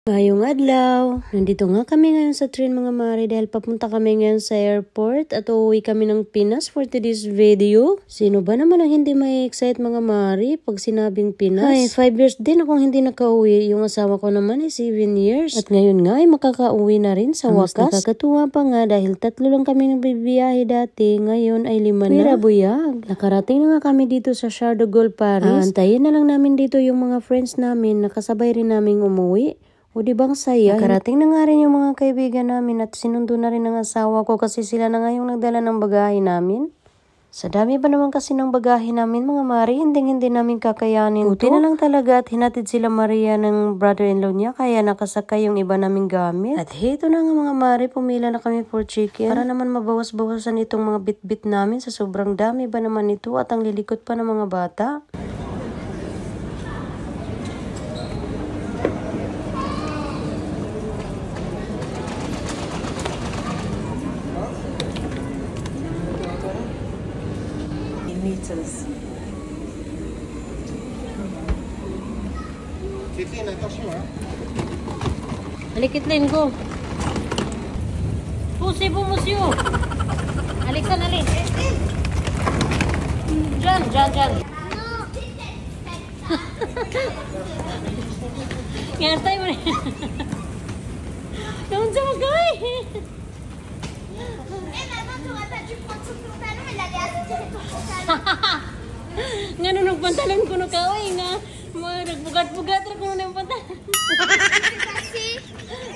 Ngayong adlaw, nandito nga kami ngayon sa train mga mare dahil papunta kami ngayon sa airport at uuwi kami ng Pinas for today's video. Sino ba naman ang hindi may excite mga mare pag sinabing Pinas? Ay, 5 years din akong hindi nakauwi. Yung asawa ko naman ay 7 years. At ngayon nga ay makakauwi na rin sa wakas. Nakakatuwa pa nga dahil 3 lang kami nagbibiyahe dati. Ngayon ay 5 na. Pira buyag. Nakarating na nga kami dito sa Charles de Gaulle, Paris. Antayin na lang namin dito yung mga friends namin na kasabay rin naming umuwi. O di bang saya? Nakarating na nga rin yung mga kaibigan namin at sinundo na rin ng asawa ko kasi sila na nga yung nagdala ng bagahe namin. Sa dami pa naman kasi ng bagahe namin mga mare, hindi namin kakayanin. Buti na lang talaga at hinatid sila Maria ng brother-in-law niya kaya nakasakay yung iba naming gamit. At hito na nga mga mare, pumila na kami for chicken para naman mabawas-bawasan itong mga bit-bit namin sa sobrang dami ba naman ito at ang lilikot pa ng mga bata. Alikitlin ko. Poussez-vous, monsieur. Alexandre, allez. John. Ngantay mo rin. Naman sa magay. Nga nung nagpantalan ko na kaway nga. Nagbugat-bugat rin ko na yung pantalan.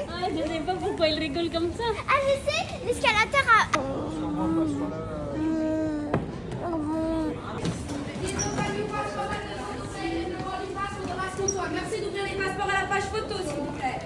Ah, je sais pas pourquoi il rigole comme ça. Ah, je sais, l'escalator a... Merci d'ouvrir les passeports à la page photo, s'il vous plaît.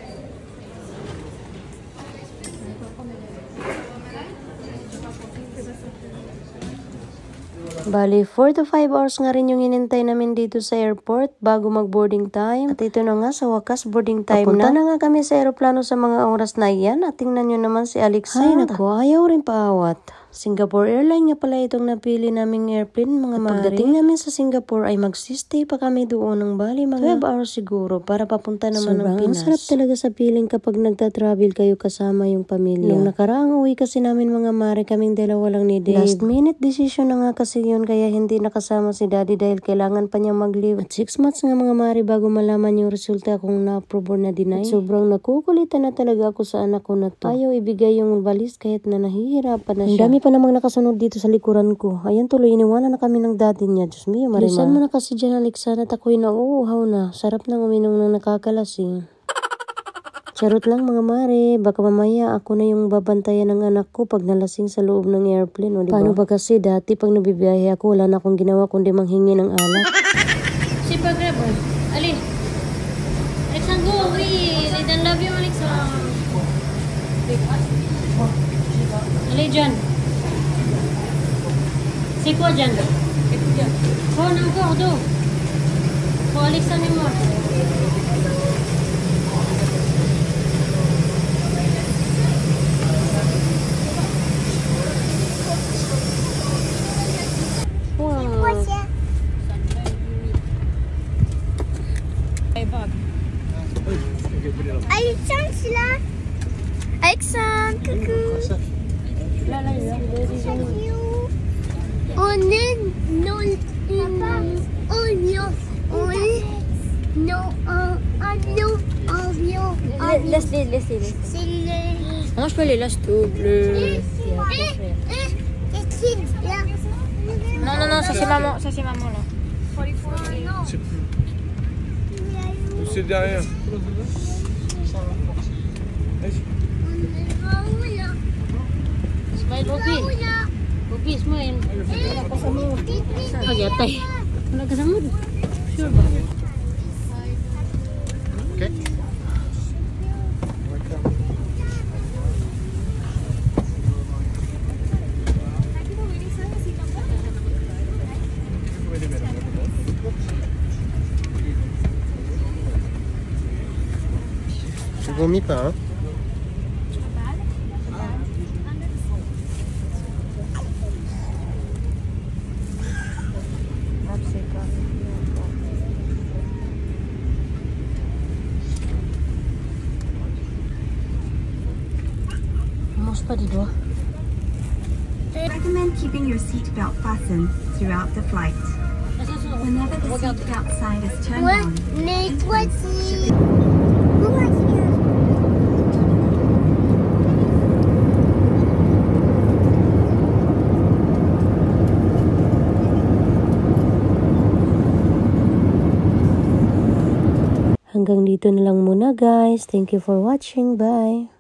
Bali, 4 to 5 hours nga rin yung inintay namin dito sa airport bago mag-boarding time. At ito na nga sa wakas, boarding time Papunta na nga kami sa aeroplano sa mga oras na iyan. At tingnan nyo naman si Alexandra. Ay naku, ayaw rin paawat. Singapore Airlines nga pala itong napili naming airplane mga mare. Pagdating namin sa Singapore ay magsistay pa kami doon ng bali mga 12 hours siguro para papunta naman ng Pinas. Sarap talaga sa feeling kapag nagta-travel kayo kasama yung pamilya. Nung nakaraang uwi kasi namin mga mare, kaming dalawa lang ni Dave. Last minute decision na nga kasi yun kaya hindi nakasama si daddy dahil kailangan pa niya mag-leave. At 6 months nga mga mare bago malaman yung resulta kung na-approve or na-deny. At sobrang nakukulitan na talaga ako sa anak ko na to. Ayaw ibigay yung valis kahit na nahihirapan na siya. Pa namang nakasunod dito sa likuran ko. Ayan tuloy, iniwanan na kami ng daddy niya. Diyos mio, Marimar. Lisan mo na kasi dyan, Alexandra, at ako'y nauuhaw na. Sarap nang uminom ng nakakalasing. Charot lang mga mare, baka mamaya ako na yung babantayan ng anak ko pag nalasing sa loob ng airplane. O, diba? Paano ba kasi dati pag nabibiyahe ako, wala na akong ginawa kundi manghingi ng alak. Si Pagrabon. Ali. Alexandre, go. Oui. I don't love you, Alexandre. Ali, John. C'est quoi, Jan? Oh, non, encore deux. Oh, Alexandre et moi. Wow. Alexandre, c'est là. Alexandre, coucou. On est non Laisse-les. Moi, je peux les lâcher tout bleu. Non, ça c'est maman là. C'est derrière. Smile, Bobby, smile. Wala ka sa mood. Agyatay. Wala ka sa mood. Sure ba? Okay. Tu vomis pas, hein? Almost pa dito. Recommend keeping your seatbelt fastened throughout the flight. Whenever the seatbelt sign is turned What? on, Nate, what's here? What's here? Hanggang dito na lang muna guys. Thank you for watching. Bye!